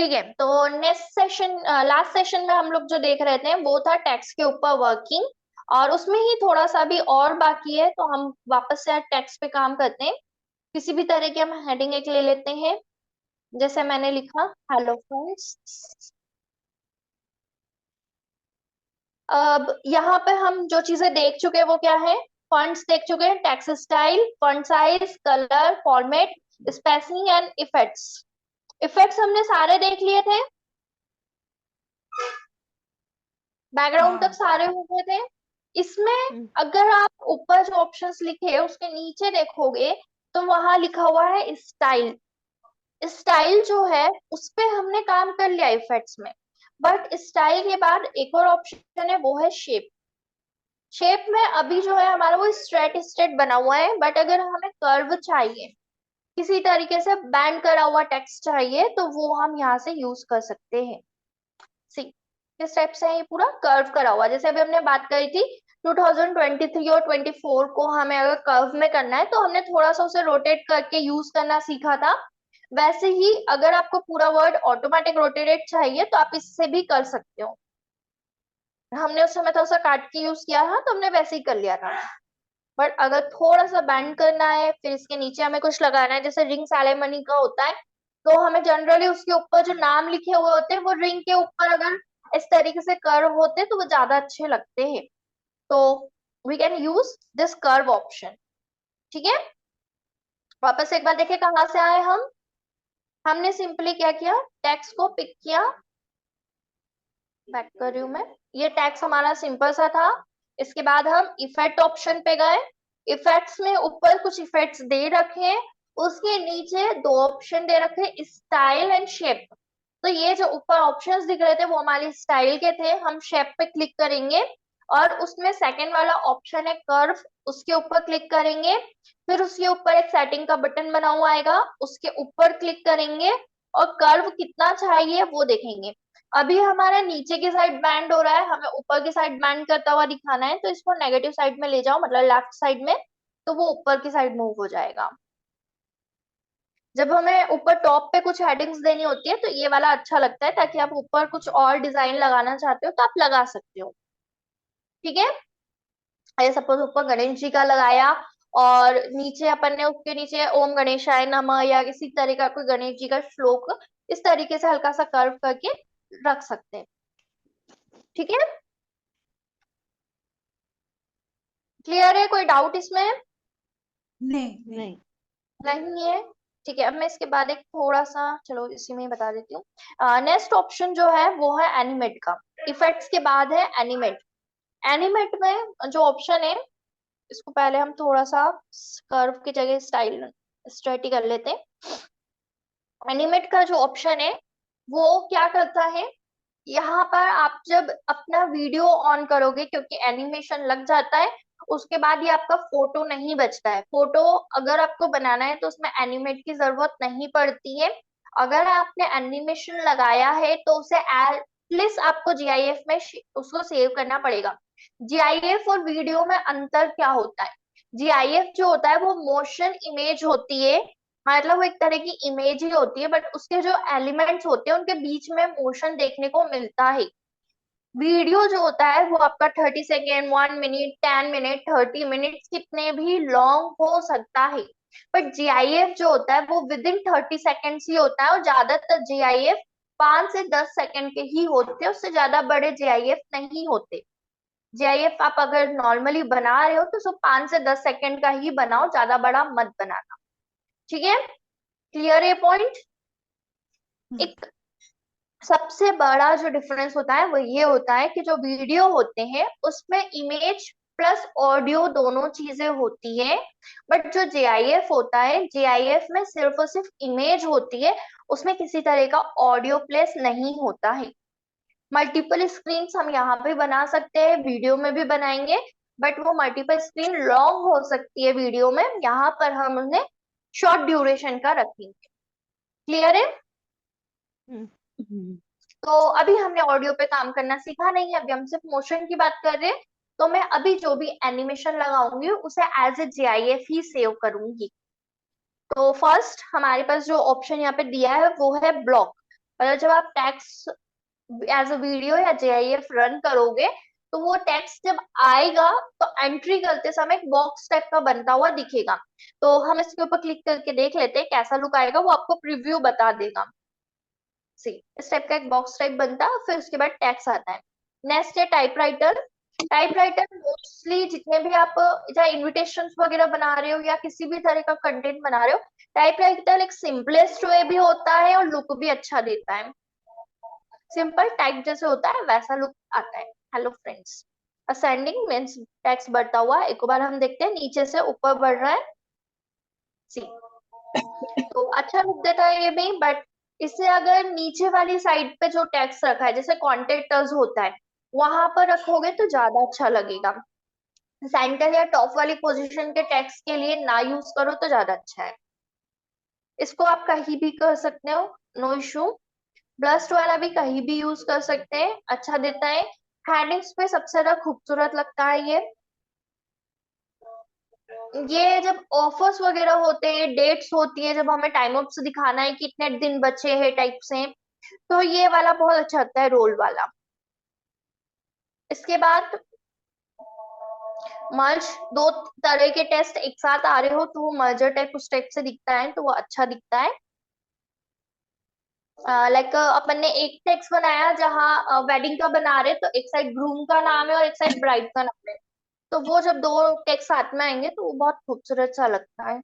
ठीक है, तो नेक्स्ट सेशन, लास्ट सेशन में हम लोग जो देख रहे थे वो था टेक्स्ट के ऊपर वर्किंग, और उसमें ही थोड़ा सा भी और बाकी है, तो हम वापस से टेक्स्ट पे काम करते हैं। किसी भी तरह की हम हेडिंग एक ले लेते हैं, जैसे मैंने लिखा हेलो फ्रेंड्स। अब यहाँ पे हम जो चीजें देख चुके हैं वो क्या है, फॉन्ट्स देख चुके हैं, text style, font size, colour, format, spacing and effects. Effects हमने सारे देख लिए थे, बैकग्राउंड तक हाँ। सारे हो गए थे। इसमें हम्म। अगर आप ऊपर जो ऑप्शंस लिखे हैं उसके नीचे देखोगे तो वहां लिखा हुआ है स्टाइल। स्टाइल जो है उस पे हमने काम कर लिया इफेक्ट्स में, बट स्टाइल के बाद एक और ऑप्शन है, वो है शेप। शेप में अभी जो है हमारा वो स्ट्रेट स्ट्रेट बना हुआ है, बट अगर हमें कर्व चाहिए, किसी तरीके से बैंड करा हुआ टेक्स्ट चाहिए, तो वो हम यहाँ से यूज कर सकते हैं। सी किस टाइप से है, ये पूरा कर्व करा हुआ, जैसे अभी हमने बात करी थी 2023 और 24 को हमें अगर कर्व में करना है तो हमने थोड़ा सा उसे रोटेट करके यूज करना सीखा था। वैसे ही अगर आपको पूरा वर्ड ऑटोमेटिक रोटेटेड चाहिए तो आप इससे भी कर सकते हो। हमने उस समय थोड़ा सा काट के यूज किया था तो हमने वैसे ही कर लिया था। बट अगर थोड़ा सा बैंड करना है, फिर इसके नीचे हमें कुछ लगाना है, जैसे रिंग सेरेमनी का होता है, तो हमें जनरली उसके ऊपर जो नाम लिखे हुए होते हैं वो रिंग के ऊपर अगर इस तरीके से कर्व होते तो वो ज्यादा अच्छे लगते हैं। तो we can use this curve option. ठीक है, वापस एक बार देखें कहाँ से आए हम। हमने सिंपली क्या किया, टेक्स्ट को पिक किया, बैक कर रही हूं मैं। ये टेक्स्ट हमारा सिंपल सा था। इसके बाद हम इफेक्ट ऑप्शन पे गए, इफेक्ट्स में ऊपर कुछ इफेक्ट्स दे रखे हैं, उसके नीचे दो ऑप्शन दे रखे हैं, स्टाइल एंड शेप। तो ये जो ऊपर ऑप्शंस दिख रहे थे वो हमारी स्टाइल के थे, हम शेप पे क्लिक करेंगे, और उसमें सेकंड वाला ऑप्शन है कर्व, उसके ऊपर क्लिक करेंगे, फिर उसके ऊपर एक सेटिंग का बटन बना हुआ आएगा, उसके ऊपर क्लिक करेंगे और कर्व कितना चाहिए वो देखेंगे। अभी हमारा नीचे की साइड बैंड हो रहा है, हमें ऊपर की साइड बैंड करता हुआ दिखाना है, तो इसको नेगेटिव साइड में ले जाओ, मतलब लेफ्ट साइड में, तो वो ऊपर की साइड मूव हो जाएगा। जब हमें ऊपर टॉप पे कुछ हेडिंग्स देनी होती है तो ये वाला अच्छा लगता है, ताकि आप ऊपर कुछ और डिजाइन लगाना चाहते हो तो आप लगा सकते हो। ठीक है, ये सपोज ऊपर गणेश जी का लगाया, और नीचे अपन ने उसके नीचे ओम गणेशाय नमः या किसी तरह का कोई गणेश जी का श्लोक इस तरीके से हल्का सा कर्व करके रख सकते हैं। ठीक है, क्लियर है, कोई डाउट इसमें? नहीं नहीं। नहीं है। ठीक है, अब मैं इसके बाद एक थोड़ा सा, चलो इसी में ही बता देती हूँ। नेक्स्ट ऑप्शन जो है वो है एनिमेट का। इफेक्ट्स के बाद है एनिमेट। एनिमेट में जो ऑप्शन है, इसको पहले हम थोड़ा सा कर्व की जगह स्टाइल स्ट्रेट ही कर लेते हैं। एनिमेट का जो ऑप्शन है वो क्या करता है, यहाँ पर आप जब अपना वीडियो ऑन करोगे, क्योंकि एनिमेशन लग जाता है, उसके बाद ये आपका फोटो नहीं बचता है। फोटो अगर आपको बनाना है तो उसमें एनिमेट की जरूरत नहीं पड़ती है। अगर आपने एनिमेशन लगाया है तो उसे एटलीस्ट आपको जीआईएफ में उसको सेव करना पड़ेगा। जीआईएफ और वीडियो में अंतर क्या होता है, जीआईएफ जो होता है वो मोशन इमेज होती है, मतलब वो एक तरह की इमेज ही होती है, बट उसके जो एलिमेंट्स होते हैं उनके बीच में मोशन देखने को मिलता है। वीडियो जो होता है वो आपका 30 सेकेंड, 1 मिनट, 10 मिनट, 30 मिनट, कितने भी लॉन्ग हो सकता है। बट जीआईएफ जो होता है वो विद इन 30 सेकेंड्स ही होता है, और ज्यादातर जीआईएफ 5 से 10 सेकेंड के ही होते हैं, उससे ज्यादा बड़े जीआईएफ नहीं होते। जीआईएफ आप अगर नॉर्मली बना रहे हो तो सिर्फ 5 से 10 सेकेंड का ही बनाओ, ज्यादा बड़ा मत बनाना। ठीक है, क्लियर है पॉइंट? हम्म। एक सबसे बड़ा जो डिफरेंस होता है वो ये होता है कि जो वीडियो होते हैं उसमें इमेज प्लस ऑडियो दोनों चीजें होती है, बट जो जेआईएफ होता है, जेआईएफ में सिर्फ और सिर्फ इमेज होती है, उसमें किसी तरह का ऑडियो प्लेस नहीं होता है। मल्टीपल स्क्रीन हम यहाँ पे बना सकते हैं, वीडियो में भी बनाएंगे, बट वो मल्टीपल स्क्रीन लॉन्ग हो सकती है वीडियो में, यहाँ पर हम उन्हें शॉर्ट ड्यूरेशन का रखेंगे। क्लियर है? हम्म। हम्म। तो अभी हमने ऑडियो पे काम करना सीखा नहीं है, अभी हम सिर्फ मोशन की बात कर रहे हैं। तो मैं अभी जो भी एनिमेशन लगाऊंगी उसे एज ए जीआईएफ ही सेव करूंगी। तो फर्स्ट हमारे पास जो ऑप्शन यहाँ पे दिया है वो है ब्लॉक। मतलब जब आप टैक्स एज अ वीडियो या जेआईएफ रन करोगे तो वो टेक्स्ट जब आएगा तो एंट्री करते समय एक बॉक्स टाइप का बनता हुआ दिखेगा। तो हम इसके ऊपर क्लिक करके देख लेते हैं कैसा लुक आएगा, वो आपको प्रीव्यू बता देगा। सी इस टाइप का एक बॉक्स टाइप बनता है, फिर उसके बाद टेक्स्ट आता है। नेक्स्ट है टाइपराइटर। टाइपराइटर मोस्टली जितने भी आप चाहे इनविटेशन वगैरह बना रहे हो या किसी भी तरह का कंटेंट बना रहे हो, टाइपराइटर एक सिंपलेस्ट वे भी होता है और लुक भी अच्छा देता है। सिंपल टाइप जैसे होता है वैसा लुक आता है। Hello friends, ascending means text बढ़ता हुआ। एक बार हम देखते हैं नीचे से ऊपर बढ़ रहा है। सी तो अच्छा लुक देता है ये भी, बट इससे अगर नीचे वाली साइड पे जो टेक्स्ट रखा है जैसे कॉन्टेक्टर्स होता है वहां पर रखोगे तो ज्यादा अच्छा लगेगा। सेंटर या टॉप वाली पोजीशन के टेक्स्ट के लिए ना यूज करो तो ज्यादा अच्छा है। इसको आप कहीं भी कर सकते हो, नो इशू। ब्लस्ट वाला भी कहीं भी यूज कर सकते हैं, अच्छा देता है। हेडिंग्स पे सबसे ज्यादा खूबसूरत लगता है ये जब ऑफर्स वगैरह होते हैं, डेट्स होती है, जब हमें टाइम अप्स दिखाना है कि इतने दिन बचे हैं टाइप से, तो ये वाला बहुत अच्छा लगता है, रोल वाला। इसके बाद मर्ज, दो तरह के टेस्ट एक साथ आ रहे हो तो वो मर्जर टाइप उस टाइप से दिखता है तो वो अच्छा दिखता है। लाइक अपन ने एक टेक्स्ट बनाया जहाँ वेडिंग का बना रहे तो एक साइड ग्रूम का नाम है और एक साइड ब्राइड का नाम है, तो वो जब दो टेक्स्ट साथ में आएंगे तो वो बहुत खूबसूरत सा लगता है।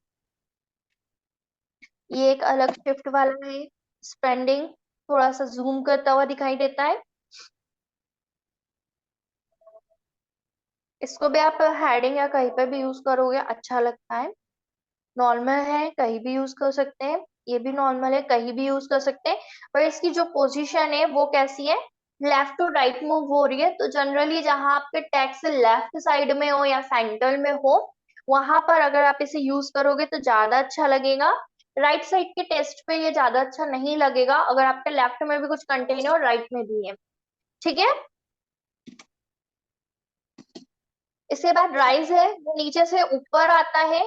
ये एक अलग शिफ्ट वाला है, स्पेंडिंग थोड़ा सा जूम करता हुआ दिखाई देता है। इसको भी आप हेडिंग या कहीं पे भी यूज करोगे अच्छा लगता है। नॉर्मल है, कहीं भी यूज कर सकते हैं। ये भी नॉर्मल है, कहीं भी यूज कर सकते हैं। पर इसकी जो पोजीशन है वो कैसी है, लेफ्ट टू राइट मूव हो रही है, तो जनरली जहां आपके टेक्स्ट लेफ्ट साइड में हो या सेंटर में हो वहां पर अगर आप इसे यूज करोगे तो ज्यादा अच्छा लगेगा। राइट साइड के टेक्स्ट पे ये ज्यादा अच्छा नहीं लगेगा अगर आपके लेफ्ट में भी कुछ कंटेन है और राइट में भी है। ठीक है। इसके बाद राइज है, वो नीचे से ऊपर आता है,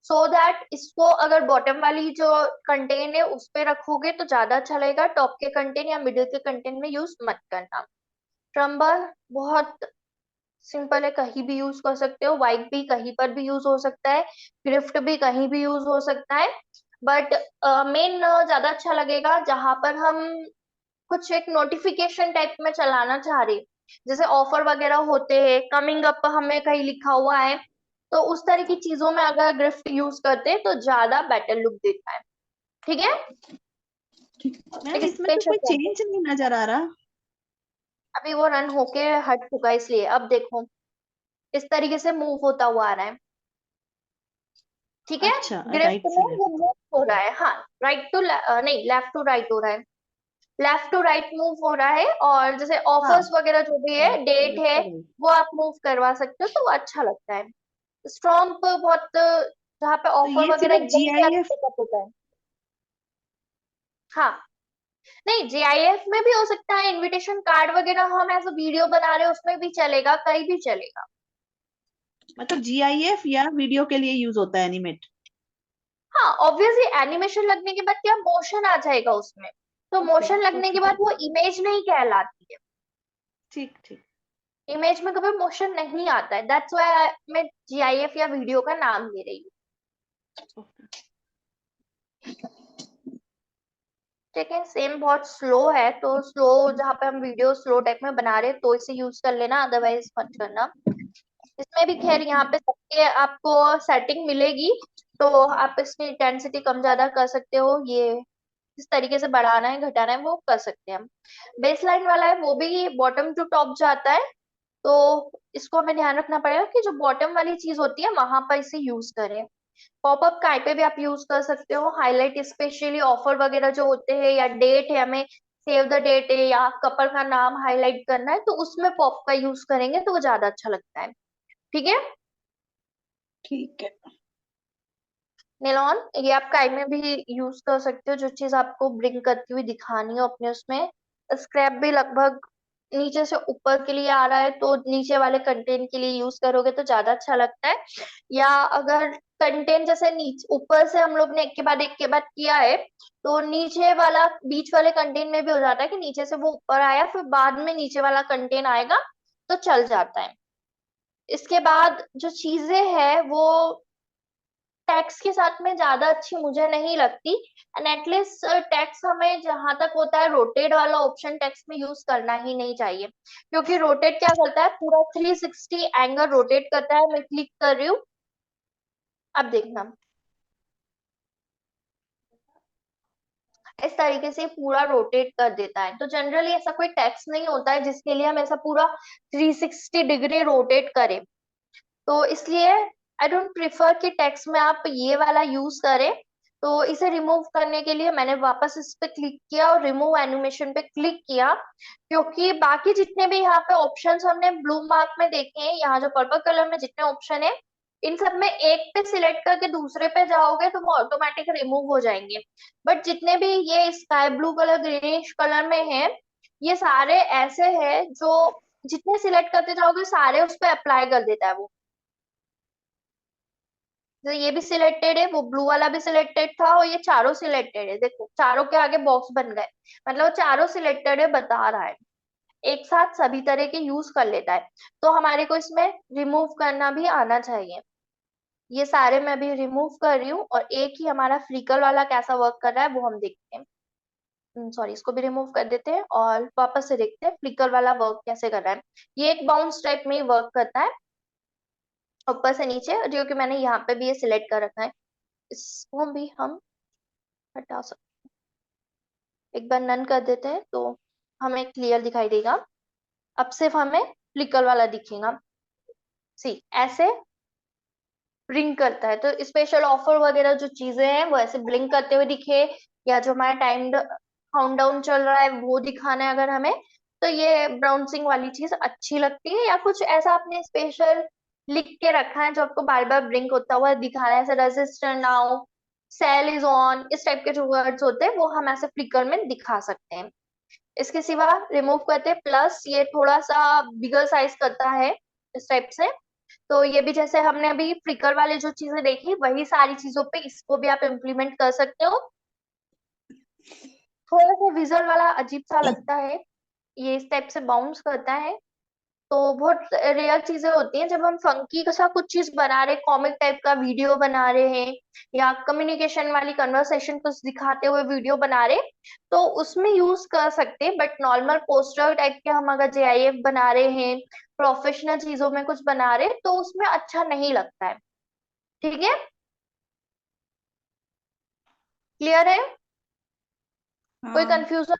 सो दैट इसको अगर बॉटम वाली जो कंटेंट है उस पे रखोगे तो ज्यादा अच्छा लगेगा, टॉप के कंटेंट या मिडिल के कंटेंट में यूज मत करना। ट्रम्बर बहुत सिंपल है, कहीं भी यूज कर सकते हो, वाइप भी कहीं पर भी यूज हो सकता है, ग्रिफ्ट भी कहीं भी यूज हो सकता है। बट मेन ज्यादा अच्छा लगेगा जहां पर हम कुछ एक नोटिफिकेशन टाइप में चलाना चाह रहे हैं, जैसे ऑफर वगैरह होते हैं, कमिंग अप हमें कहीं लिखा हुआ है, तो उस तरह की चीजों में अगर ग्रिफ्ट यूज करते हैं तो ज्यादा बेटर लुक देता है। ठीक है। मैम एक इसमें तो स्पेशल कोई चेंज नहीं नजर आ रहा। अभी वो रन होके हट चुका है, इसलिए अब देखो इस तरीके से मूव होता हुआ आ रहा है। ठीक है। अच्छा, ग्रिफ्ट राइट में से वो लेफ्ट। मूव हो रहा है, हाँ। राइट टू नहीं, लेफ्ट टू राइट हो रहा है, लेफ्ट टू राइट मूव हो रहा है। और जैसे हाँ, ऑफर्स वगैरह जो भी है, डेट लेफ्ट है, से राइट। वो आप मूव करवा सकते हो तो वो अच्छा लगता है। स्ट्रॉन्ग बहुत जहाँ पे तो ऑफर ये वगैरह सिर्फ एकदम से जीआईएफ। पिकअप होता है। हाँ, नहीं जेआईएफ में भी हो सकता है, इनविटेशन कार्ड वगैरह हम ऐसा वीडियो बना रहे हैं उसमें भी चलेगा, कहीं भी चलेगा। मतलब जीआईएफ या वीडियो के लिए यूज होता है एनिमेट। हाँ ऑब्वियसली एनिमेशन लगने के बाद क्या मोशन आ जाएगा उसमें, तो ओके मोशन लगने के ओके। बाद वो इमेज नहीं कहलाती है। ठीक ठीक। इमेज में कभी मोशन नहीं आता है, दैट्स व्हाई मैं जीआईएफ या वीडियो का नाम ले रही हूँ। ओके। ठीक है। सेम बहुत स्लो है, तो स्लो जहाँ पे हम वीडियो स्लो टाइप में बना रहे हैं तो इसे यूज कर लेना, अदरवाइज मत करना। इसमें भी खैर यहाँ पे सबके आपको सेटिंग मिलेगी, तो आप इसकी इंटेंसिटी कम ज्यादा कर सकते हो, ये किस तरीके से बढ़ाना है घटाना है वो कर सकते हैं हम। बेस लाइन वाला है वो भी बॉटम टू टॉप जाता है, तो इसको हमें ध्यान रखना पड़ेगा कि जो बॉटम वाली चीज होती है वहां पर इसे यूज करें। पॉपअप काय पे भी आप यूज कर सकते हो, हाईलाइट स्पेशली ऑफर वगैरह जो होते हैं या डेट है, हमें सेव द डेट है या कपल का नाम हाईलाइट करना है तो उसमें पॉप का यूज करेंगे तो वो ज्यादा अच्छा लगता है। ठीक है। ठीक है। नेलॉन ये आप काय में भी यूज कर सकते हो, जो चीज आपको ब्रिंग करती हुई दिखानी हो अपने उसमें। स्क्रैप भी लगभग नीचे से ऊपर के लिए आ रहा है तो नीचे वाले कंटेंट के लिए यूज करोगे तो ज्यादा अच्छा लगता है। या अगर कंटेंट जैसे नीचे ऊपर से हम लोग ने एक के बाद किया है, तो नीचे वाला बीच वाले कंटेंट में भी हो जाता है कि नीचे से वो ऊपर आया फिर बाद में नीचे वाला कंटेंट आएगा, तो चल जाता है। इसके बाद जो चीजें हैं वो टैक्स के साथ में ज्यादा अच्छी मुझे नहीं लगती। एंड एटलीस्ट टैक्स हमें जहां तक होता है रोटेट वाला ऑप्शन टैक्स में यूज करना ही नहीं चाहिए, क्योंकि रोटेट क्या करता है, पूरा 360 एंगल रोटेट करता है। मैं क्लिक कर रही हूँ, अब देखना इस तरीके से पूरा रोटेट कर देता है। तो जनरली ऐसा कोई टैक्स नहीं होता है जिसके लिए हम ऐसा पूरा 360 डिग्री रोटेट करें। तो इसलिए आई डोंट प्रिफर कि टेक्स्ट में आप ये वाला यूज करें। तो इसे रिमूव करने के लिए मैंने वापस इस पे क्लिक किया और रिमूव एनिमेशन पे क्लिक किया, क्योंकि बाकी जितने भी यहाँ पे ऑप्शंस हमने ब्लू मार्क में देखे हैं, यहाँ जो पर्पल कलर में जितने ऑप्शन है, इन सब में एक पे सिलेक्ट करके दूसरे पे जाओगे तो वो ऑटोमेटिक रिमूव हो जाएंगे। बट जितने भी ये sky blue colour greenish colour में है, ये सारे ऐसे हैं जो जितने सिलेक्ट करते जाओगे सारे उस पर अप्लाई कर देता है वो। तो ये भी सिलेक्टेड है, वो ब्लू वाला भी सिलेक्टेड था और ये चारों सिलेक्टेड है। देखो चारों के आगे बॉक्स बन गए, मतलब वो चारों सिलेक्टेड है बता रहा है, एक साथ सभी तरह के यूज कर लेता है। तो हमारे को इसमें रिमूव करना भी आना चाहिए। ये सारे मैं अभी रिमूव कर रही हूँ और एक ही हमारा फ्लिकर वाला कैसा वर्क कर रहा है वो हम देखते हैं। सॉरी, इसको भी रिमूव कर देते हैं और वापस से देखते हैं फ्लिकर वाला वर्क कैसे कर रहा है। ये एक बाउंस टाइप में वर्क करता है ऊपर से नीचे, जो कि मैंने यहाँ पे भी ये सिलेक्ट कर रखा है। इसको भी हम हटा सकते, एक बार नन कर देते हैं तो हमें क्लियर दिखाई देगा। अब सिर्फ हमें फ्लिकर वाला दिखेगा। सी ऐसे ब्लिंक करता है, तो स्पेशल ऑफर वगैरह जो चीजें हैं वो ऐसे ब्लिंक करते हुए दिखे, या जो हमारा टाइम काउंटडाउन चल रहा है वो दिखाना है अगर हमें, तो ये ब्राउंसिंग वाली चीज अच्छी लगती है। या कुछ ऐसा आपने स्पेशल लिख के रखा है जो आपको बार बार ब्लिंक होता हुआ दिखा रहा है, ऐसे register now, sale is on, इस टाइप के जो वर्ड्स होते हैं वो हम ऐसे फ्लिकर में दिखा सकते हैं। इसके सिवा रिमूव करते हैं प्लस, ये थोड़ा सा बिगर साइज करता है इस टाइप से। तो ये भी जैसे हमने अभी फ्लिकर वाले जो चीजें देखी वही सारी चीजों पे इसको भी आप इम्प्लीमेंट कर सकते हो। थोड़ा सा विजुअल वाला अजीब सा लगता है, ये इस टाइप से बाउंस करता है। तो बहुत रेयर चीजें होती हैं जब हम फंकी सा कुछ चीज बना रहे, कॉमिक टाइप का वीडियो बना रहे हैं या कम्युनिकेशन वाली कन्वर्सेशन कुछ दिखाते हुए वीडियो बना रहे, तो उसमें यूज कर सकते हैं। बट नॉर्मल पोस्टर टाइप के हम अगर जेआईएफ बना रहे हैं, प्रोफेशनल चीजों में कुछ बना रहे हैं, तो उसमें अच्छा नहीं लगता है। ठीक है, क्लियर है? कोई हाँ। कंफ्यूजन?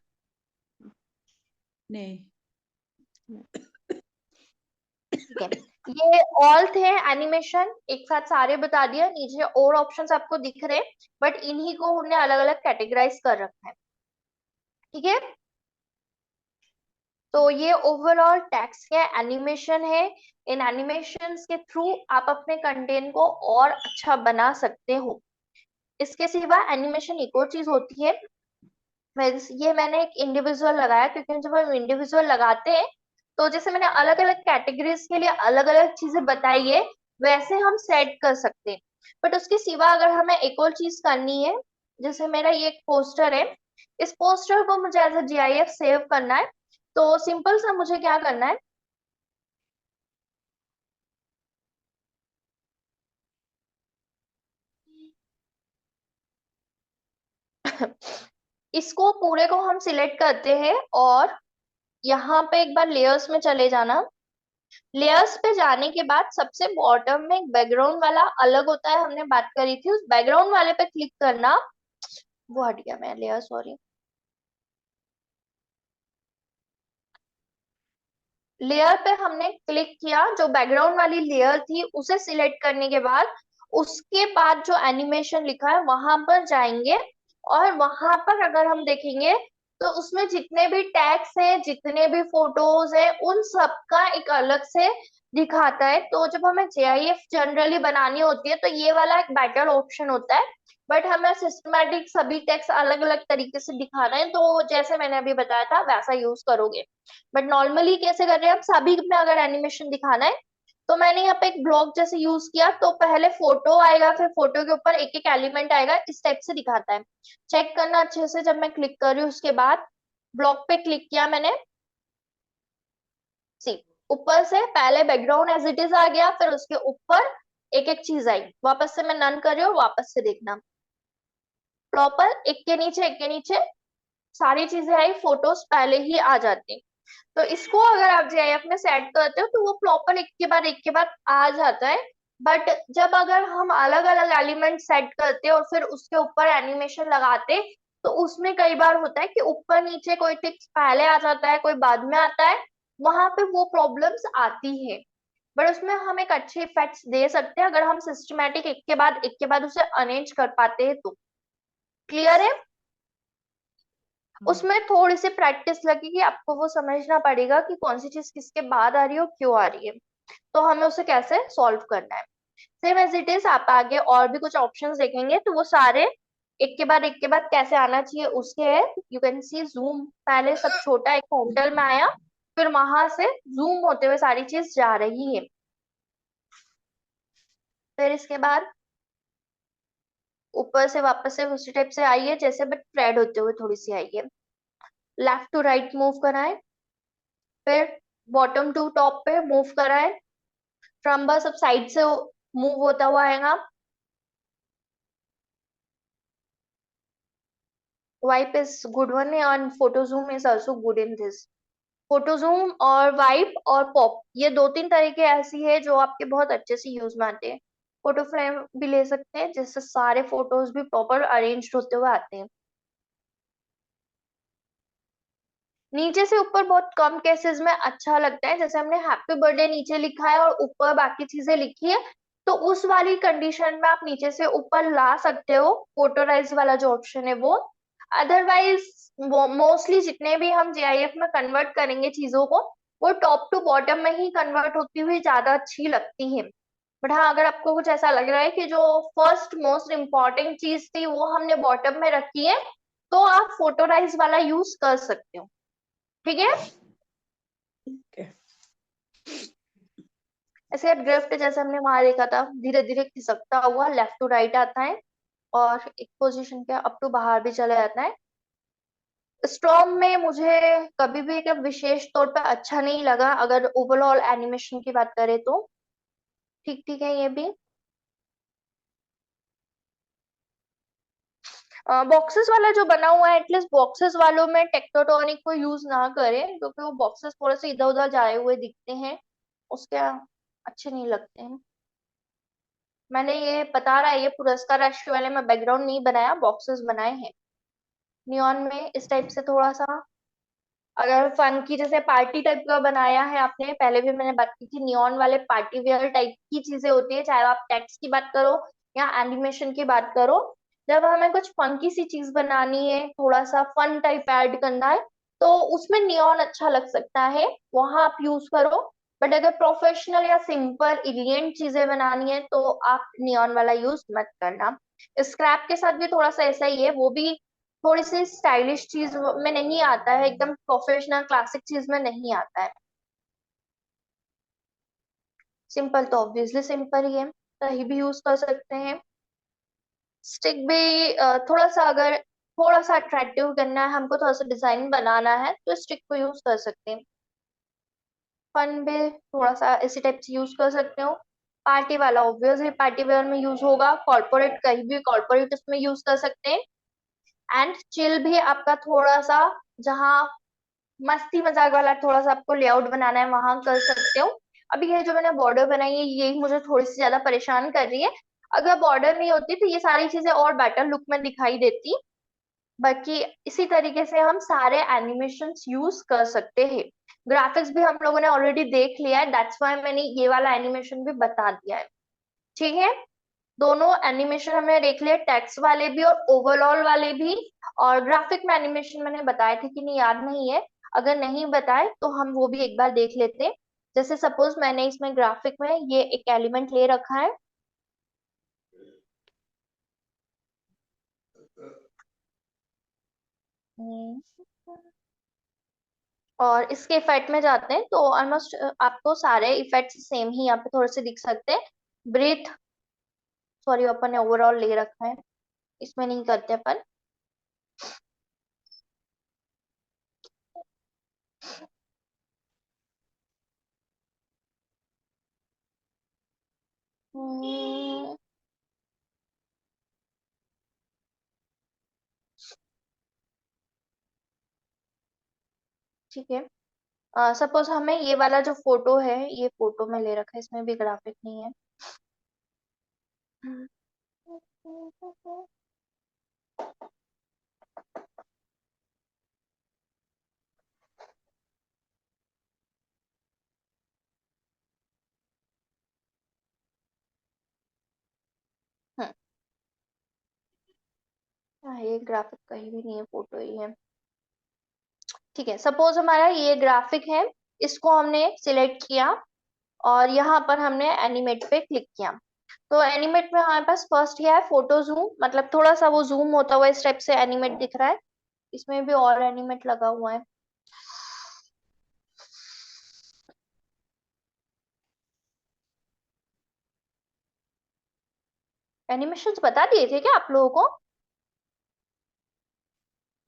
नहीं। ठीक है, ये ऑल थे एनिमेशन, एक साथ सारे बता दिया। नीचे और ऑप्शंस आपको दिख रहे हैं, बट इन्हीं को हमने अलग अलग कैटेगराइज कर रखा है। ठीक है, तो ये ओवरऑल टेक्स्ट के एनिमेशन है। इन एनिमेशंस के थ्रू आप अपने कंटेंट को और अच्छा बना सकते हो। इसके सिवा एनिमेशन एक और चीज होती है, ये मैंने एक इंडिविजुअल लगाया, क्योंकि जब हम इंडिविजुअल लगाते हैं तो जैसे मैंने अलग अलग कैटेगरीज के लिए अलग अलग चीजें बताई है, वैसे हम सेट कर सकते हैं। बट उसके सिवा अगर हमें एक और चीज करनी है, जैसे मेरा ये एक पोस्टर है, इस पोस्टर को मुझे एज अ जीआईएफ सेव करना है, तो सिंपल सा मुझे क्या करना है, इसको पूरे को हम सिलेक्ट करते हैं और यहाँ पे एक बार लेयर्स में चले जाना। लेयर्स पे जाने के बाद सबसे बॉटम में एक बैकग्राउंड वाला अलग होता है, हमने बात करी थी, उस बैकग्राउंड वाले पे क्लिक करना। वो हट गया मैं लेयर, सॉरी। लेयर पे हमने क्लिक किया, जो बैकग्राउंड वाली लेयर थी उसे सिलेक्ट करने के बाद उसके बाद जो एनिमेशन लिखा है वहां पर जाएंगे, और वहां पर अगर हम देखेंगे तो उसमें जितने भी टैग्स हैं, जितने भी फोटोज हैं, उन सबका एक अलग से दिखाता है। तो जब हमें जेआईएफ जनरली बनानी होती है तो ये वाला एक बेटर ऑप्शन होता है बट हमें सिस्टमैटिक सभी टेक्स्ट अलग अलग तरीके से दिखाना है, तो जैसे मैंने अभी बताया था वैसा यूज करोगे। बट नॉर्मली कैसे कर रहे हैं, अब सभी में अगर एनिमेशन दिखाना है तो मैंने यहाँ पे एक ब्लॉक जैसे यूज किया, तो पहले फोटो आएगा, फिर फोटो के ऊपर एक एक एलिमेंट आएगा, इस टाइप से दिखाता है। चेक करना अच्छे से, जब मैं क्लिक कर रही हूँ उसके बाद ब्लॉक पे क्लिक किया मैंने, सी ऊपर से पहले बैकग्राउंड एज इट इज आ गया, फिर उसके ऊपर एक एक चीज आई, वापस से मैं नन कर रही हूँ, वापस से देखना प्रॉपर एक के नीचे सारी चीजें आई, फोटोज पहले ही आ जाती। तो इसको अगर आप जीआईएफ में सेट करते हो तो वो प्रॉपर एक के बाद आ जाता है। बट जब अगर हम अलग अलग एलिमेंट सेट करते और फिर उसके ऊपर एनिमेशन लगाते, तो उसमें कई बार होता है कि ऊपर नीचे कोई टिक्स पहले आ जाता है, कोई बाद में आता है, वहां पे वो प्रॉब्लम्स आती है। बट उसमें हम एक अच्छे इफेक्ट्स दे सकते हैं अगर हम सिस्टमेटिक एक के बाद उसे अरेंज कर पाते हैं तो। क्लियर है? उसमें थोड़ी सी प्रैक्टिस लगेगी, आपको वो समझना पड़ेगा कि कौन सी चीज किसके बाद आ रही है और क्यों आ रही है, तो हमें उसे कैसे सॉल्व करना है। सेम एज इट इज आप आगे और भी कुछ ऑप्शंस देखेंगे तो वो सारे एक के बाद कैसे आना चाहिए उसके है। यू कैन सी जूम, पहले सब छोटा एक काउंटर में आया, फिर वहां से जूम होते हुए सारी चीज जा रही है। फिर इसके बाद ऊपर से वापस से उसी टाइप से आई है जैसे, बट स्प्रेड होते हुए थोड़ी सी आई है। लेफ्ट टू राइट मूव कराएं, फिर बॉटम टू टॉप पे मूव कराएं, फ्रॉम बस अब साइड से मूव होता हुआ आएगा। Wipe is good one and photo zoom is also good in this. Photo zoom और वाइप और पॉप, ये दो तीन तरीके ऐसी है जो आपके बहुत अच्छे से यूज में आते हैं। फोटो फ्रेम भी ले सकते हैं जिससे सारे फोटोज भी प्रॉपर अरेंज होते हुए आते हैं। नीचे से ऊपर बहुत कम केसेस में अच्छा लगता है, जैसे हमने हैप्पी बर्थडे नीचे लिखा है और ऊपर बाकी चीजें लिखी है, तो उस वाली कंडीशन में आप नीचे से ऊपर ला सकते हो, फोटोराइज वाला जो ऑप्शन है वो। अदरवाइज मोस्टली जितने भी हम जीआईएफ में कन्वर्ट करेंगे चीजों को, वो टॉप टू बॉटम में ही कन्वर्ट होती हुई ज्यादा अच्छी लगती है। बट हाँ, अगर आपको कुछ ऐसा लग रहा है कि जो फर्स्ट मोस्ट इम्पॉर्टेंट चीज थी वो हमने बॉटम में रखी है, तो आप फोटोराइज वाला यूज कर सकते हो। ठीक है? Okay. ऐसे ड्रिफ्ट जैसे हमने वहां देखा था, धीरे धीरे खिसकता हुआ लेफ्ट टू राइट आता है और एक पोजीशन के अप टू बाहर भी चला जाता है। स्टॉर्म में मुझे कभी भी एक विशेष तौर पे अच्छा नहीं लगा, अगर ओवरऑल एनिमेशन की बात करें तो ठीक ठीक है ये भी। बॉक्सेस वाला जो बना हुआ है, एटलीस्ट बॉक्सेस वालों में टेक्टोटोनिक को यूज ना करें, क्योंकि वो बॉक्सेस थोड़े से इधर उधर जाए हुए दिखते हैं, उसके अच्छे नहीं लगते हैं। मैंने ये बता रहा है, ये पुरस्कार राशि वाले में बैकग्राउंड नहीं बनाया, बॉक्सेस बनाए हैं। नियॉन में इस टाइप से थोड़ा सा, अगर फन की जैसे पार्टी टाइप का बनाया है आपने, पहले भी मैंने बात की थी, नियॉन वाले पार्टी वेयर टाइप की चीजें होती है, चाहे आप टेक्स्ट की बात करो या एनिमेशन की बात करो। जब हमें कुछ फंकी सी चीज बनानी है, थोड़ा सा फन टाइप ऐड करना है, तो उसमें नियॉन अच्छा लग सकता है, वहां आप यूज करो। बट अगर प्रोफेशनल या सिंपल एलिगेंट चीजें बनानी है तो आप नियॉन वाला यूज मत करना। स्क्रैप के साथ भी थोड़ा सा ऐसा ही है, वो भी थोड़ी सी स्टाइलिश चीज में नहीं आता है, एकदम प्रोफेशनल क्लासिक चीज में नहीं आता है। सिंपल तो ऑब्वियसली सिंपल ही है, कहीं भी यूज कर सकते हैं। स्टिक भी थोड़ा सा, अगर थोड़ा सा अट्रैक्टिव करना है हमको, थोड़ा सा डिजाइन बनाना है, तो स्टिक को यूज कर सकते हैं। फन भी थोड़ा सा इसी टाइप से यूज कर सकते हो। पार्टी वाला ऑब्वियसली पार्टी वेयर में यूज होगा, कॉर्पोरेट कहीं भी कॉर्पोरेट उसमें यूज कर सकते हैं। एंड चिल भी आपका थोड़ा सा, जहाँ मस्ती मजाक वाला थोड़ा सा आपको लेआउट बनाना है वहां कर सकते हो। अभी ये जो मैंने बॉर्डर बनाई है यही मुझे थोड़ी सी ज्यादा परेशान कर रही है, अगर बॉर्डर नहीं होती तो ये सारी चीजें और बेटर लुक में दिखाई देती। बाकी इसी तरीके से हम सारे एनिमेशंस यूज कर सकते हैं। ग्राफिक्स भी हम लोगों ने ऑलरेडी देख लिया है, दैट्स वाई मैंने ये वाला एनिमेशन भी बता दिया है। ठीक है? दोनों एनिमेशन हमने देख लिए, टेक्स्ट वाले भी और ओवरऑल वाले भी। और ग्राफिक में एनिमेशन मैंने बताए थे कि नहीं, याद नहीं है? अगर नहीं बताए तो हम वो भी एक बार देख लेते हैं। जैसे सपोज मैंने इसमें ग्राफिक में ये एक एलिमेंट ले रखा है, और इसके इफेक्ट में जाते हैं तो ऑलमोस्ट आपको सारे इफेक्ट्स सेम ही यहाँ पे थोड़े से दिख सकते हैं। ब्रीथ, सॉरी अपन ने ओवरऑल ले रखा है, इसमें नहीं करते अपन। हम्म, ठीक है। सपोज हमें ये वाला जो फोटो है ये फोटो में ले रखा है, इसमें भी ग्राफिक नहीं है। हम्म, ये ग्राफिक कहीं भी नहीं है, फोटो ही है। ठीक है, सपोज हमारा ये ग्राफिक है, इसको हमने सिलेक्ट किया और यहाँ पर हमने एनिमेट पे क्लिक किया। तो एनिमेट में हमारे पास फर्स्ट क्या है, फोटो जूम, मतलब थोड़ा सा वो जूम होता हुआ इस टाइप से एनिमेट दिख रहा है। इसमें भी और एनिमेट लगा हुआ है। एनिमेशंस बता दिए थे क्या आप लोगों को?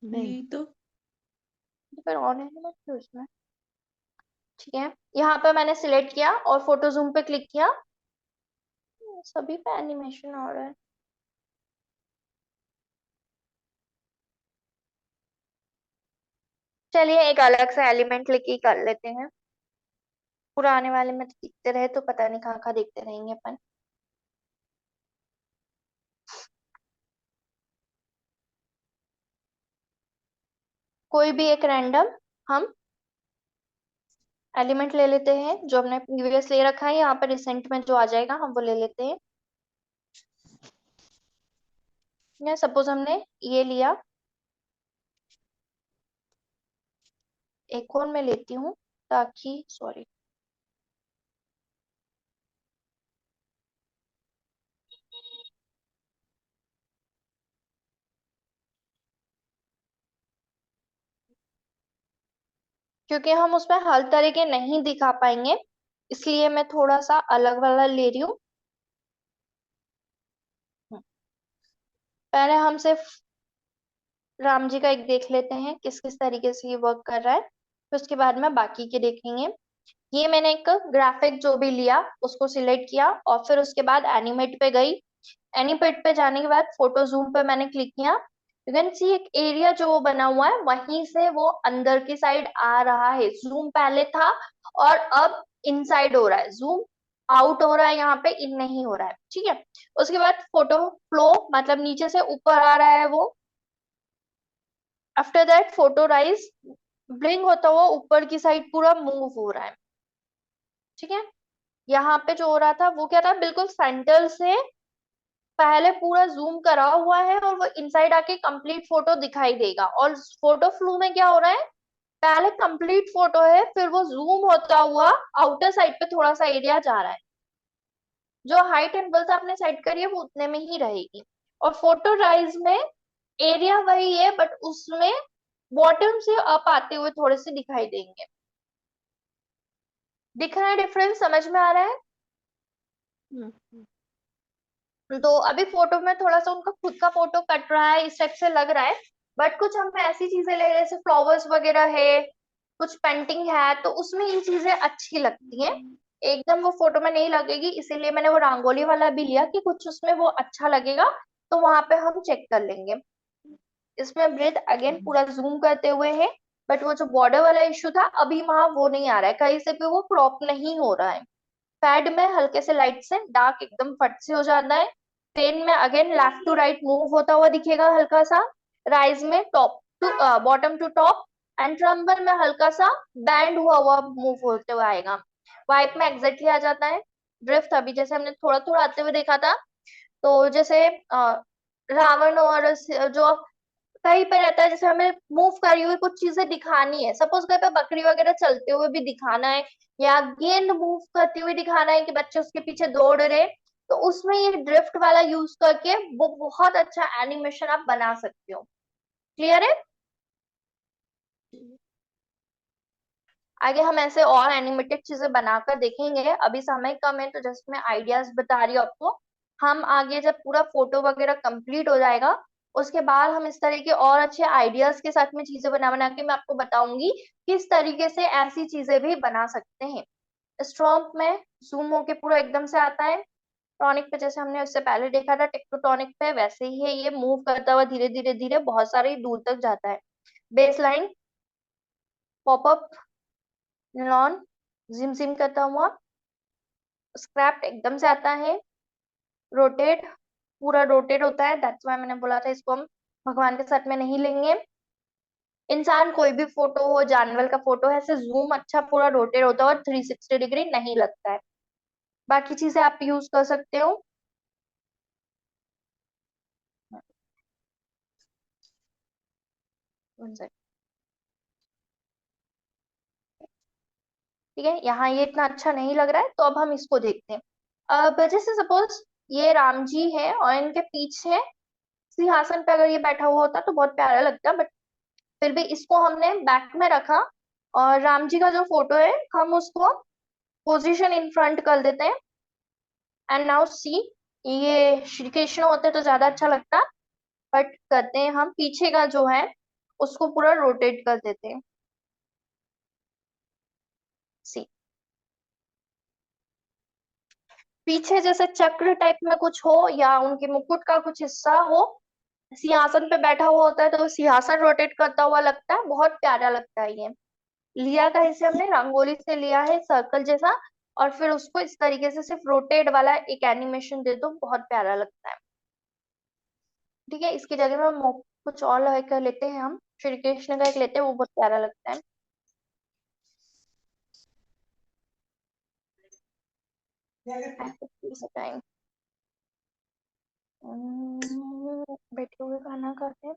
नहीं। यही तो। तो फिर और एनिमेट क्यों इसमें? ठीक है, यहाँ पे मैंने सिलेक्ट किया और फोटो जूम पे क्लिक किया, सभी पे एनिमेशन हो रहा है। चलिए एक अलग सा एलिमेंट लेके ही कर लेते हैं, पुराने वाले में तो दिखते रहे तो पता नहीं कहाँ कहाँ देखते रहेंगे अपन। कोई भी एक रैंडम हम एलिमेंट ले लेते हैं जो हमने प्रीवियस ले रखा है, यहाँ पर रिसेंट में जो आ जाएगा हम वो ले लेते हैं। सपोज हमने ये लिया, एक और मैं लेती हूँ ताकि, सॉरी, क्योंकि हम उसमें हर तरह के नहीं दिखा पाएंगे, इसलिए मैं थोड़ा सा अलग वाला ले रही हूँ। पहले हम सिर्फ राम जी का एक देख लेते हैं किस किस तरीके से ये वर्क कर रहा है, फिर उसके बाद में बाकी के देखेंगे। ये मैंने एक ग्राफिक जो भी लिया उसको सिलेक्ट किया और फिर उसके बाद एनिमेट पे गई। एनिमेट पे जाने के बाद फोटो जूम पे मैंने क्लिक किया। यू कैन सी एक एरिया जो बना हुआ है वहीं से वो अंदर की साइड आ रहा है। जूम पहले था और अब इनसाइड हो रहा है, जूम आउट हो रहा है, यहाँ पे इन नहीं हो रहा है। ठीक है, उसके बाद फोटो फ्लो, मतलब नीचे से ऊपर आ रहा है वो। After that photo rise, blink होता हुआ ऊपर की साइड पूरा मूव हो रहा है। ठीक है, यहाँ पे जो हो रहा था वो क्या था, बिल्कुल सेंटर से पहले पूरा जूम करा हुआ है और वो इनसाइड आके कंप्लीट फोटो दिखाई देगा। और फोटो फ्लो में क्या हो रहा है, पहले कंप्लीट फोटो है फिर वो जूम होता हुआ आउटर साइड पे थोड़ा सा एरिया जा रहा है। जो हाइट एंड विड्थ आपने सेट करी है वो उतने में ही रहेगी। और फोटो राइज में एरिया वही है बट उसमें बॉटम से अप आते हुए थोड़े से दिखाई देंगे। दिख रहा है डिफरेंस, समझ में आ रहा है? हम्म। तो अभी फोटो में थोड़ा सा उनका खुद का फोटो कट रहा है, इस टाइप से लग रहा है। बट कुछ हम ऐसी चीजें ले रहे हैं जैसे फ्लावर्स वगैरह है, कुछ पेंटिंग है, तो उसमें ये चीजें अच्छी लगती हैं। एकदम वो फोटो में नहीं लगेगी, इसीलिए मैंने वो रंगोली वाला भी लिया कि कुछ उसमें वो अच्छा लगेगा, तो वहां पे हम चेक कर लेंगे। इसमें ब्रेथ अगेन पूरा जूम करते हुए है, बट वो जो बॉर्डर वाला इश्यू था अभी वहां वो नहीं आ रहा है, कहीं से भी वो क्रॉप नहीं हो रहा है। पैड में हल्के से लाइट से डार्क एकदम फट से हो जाता है। पेन में again left to right move होता हुआ दिखेगा हल्का सा। राइज में top to bottom to top. And tremble में हल्का सा बैंड हुआ हुआ मूव होते हुए आएगा। वाइप में एग्जैक्टली आ जाता है। ड्रिफ्ट अभी जैसे हमने थोड़ा थोड़ा आते हुए देखा था, तो जैसे रावण और जो कहीं पे रहता है, जैसे हमें मूव करी हुई कुछ चीजें दिखानी है, सपोज कहीं पे बकरी वगैरह चलते हुए भी दिखाना है, या गेंद मूव करती हुई दिखाना है कि बच्चे उसके पीछे दौड़ रहे, तो उसमें ये ड्रिफ्ट वाला यूज करके वो बहुत अच्छा एनिमेशन आप बना सकते हो। क्लियर है? आगे हम ऐसे और एनिमेटेड चीजें बनाकर देखेंगे, अभी समय कम है तो जस्ट मैं आइडियाज बता रही हूँ आपको। हम आगे जब पूरा फोटो वगैरह कंप्लीट हो जाएगा, उसके बाद हम इस तरह के और अच्छे आइडियाज के साथ में चीजें बना बना के मैं आपको बताऊंगी किस तरीके से ऐसी चीजें भी बना सकते हैं। स्ट्रॉन्ग में जूम होके पूरा एकदम से आता है। टॉनिक पे जैसे हमने उससे पहले देखा था टेक्टोटॉनिक पे, वैसे ही है ये, मूव करता हुआ धीरे धीरे धीरे बहुत सारे दूर तक जाता है। Base line, popup, lawn, gym gym करता हुआ, स्क्रैप एकदम से आता है। रोटेट, पूरा रोटेट होता है, दैट्स वाई मैंने बोला था इसको हम भगवान के साथ में नहीं लेंगे। इंसान कोई भी फोटो हो, जानवर का फोटो है, ऐसे जूम अच्छा पूरा रोटेट होता है और 360 डिग्री नहीं लगता है। बाकी चीजें आप यूज कर सकते हो। ठीक है, यहाँ ये इतना अच्छा नहीं लग रहा है तो अब हम इसको देखते हैं। अब जैसे सपोज ये राम जी है और इनके पीछे सिंहासन पे अगर ये बैठा हुआ होता तो बहुत प्यारा लगता, बट फिर भी इसको हमने बैक में रखा और राम जी का जो फोटो है हम उसको पोजीशन इन फ्रंट कर देते हैं। एंड नाउ सी, ये श्री कृष्ण होते तो ज्यादा अच्छा लगता, बट करते हैं हम पीछे का जो है उसको पूरा रोटेट कर देते हैं। सी, पीछे जैसे चक्र टाइप में कुछ हो या उनके मुकुट का कुछ हिस्सा हो, सिंहासन पे बैठा हुआ होता है तो सिंहासन रोटेट करता हुआ लगता है, बहुत प्यारा लगता है ये। लिया का इसे हमने रंगोली से लिया है सर्कल जैसा, और फिर उसको इस तरीके से सिर्फ रोटेट वाला एक एनिमेशन दे दो, बहुत प्यारा लगता है। ठीक है, इसकी जगह में कुछ और कर लेते हैं, हम श्री कृष्ण का एक लेते हैं, वो बहुत प्यारा लगता है। ऐसे प्लीज टाइम बैठे हुए खाना खाते हैं।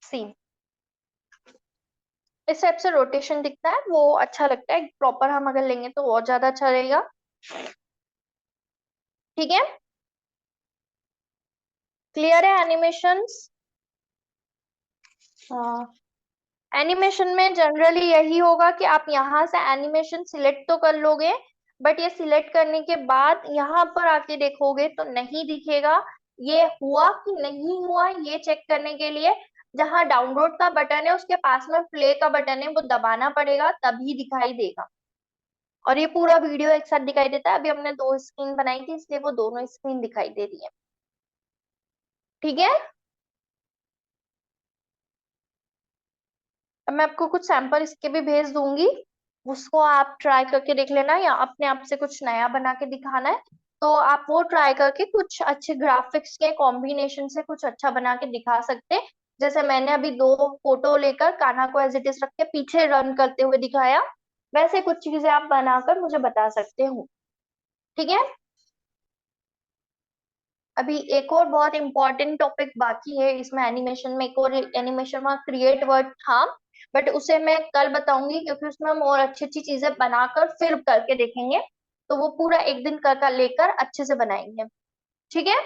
सी, इस टाइप से रोटेशन दिखता है, वो अच्छा लगता है, प्रॉपर हम अगर लेंगे तो और ज्यादा अच्छा रहेगा। ठीक है, क्लियर है एनिमेशंस। एनिमेशन में जनरली यही होगा कि आप यहाँ से एनिमेशन सिलेक्ट तो कर लोगे, बट ये सिलेक्ट करने के बाद यहाँ पर आके देखोगे तो नहीं दिखेगा। ये हुआ कि नहीं हुआ ये चेक करने के लिए जहाँ डाउनलोड का बटन है उसके पास में प्ले का बटन है, वो दबाना पड़ेगा तभी दिखाई देगा। और ये पूरा वीडियो एक साथ दिखाई देता है, अभी हमने दो स्क्रीन बनाई थी इसलिए वो दोनों स्क्रीन दिखाई दे रही है। ठीक है, अब मैं आपको कुछ सैंपल इसके भी भेज दूंगी, उसको आप ट्राई करके देख लेना, या अपने आप से कुछ नया बना के दिखाना है तो आप वो ट्राई करके कुछ अच्छे ग्राफिक्स के कॉम्बिनेशन से कुछ अच्छा बना के दिखा सकते हैं। जैसे मैंने अभी दो फोटो लेकर कान्हा को एज इट इज रख के पीछे रन करते हुए दिखाया, वैसे कुछ चीजें आप बनाकर मुझे बता सकते हो। ठीक है, अभी एक और बहुत इंपॉर्टेंट टॉपिक बाकी है इसमें एनिमेशन में, एक और एनिमेशन में क्रिएट वर्ड था, बट उसे मैं कल बताऊंगी क्योंकि उसमें हम और अच्छी अच्छी चीजें बनाकर फिर करके देखेंगे, तो वो पूरा एक दिन कर लेकर अच्छे से बनाएंगे। ठीक है।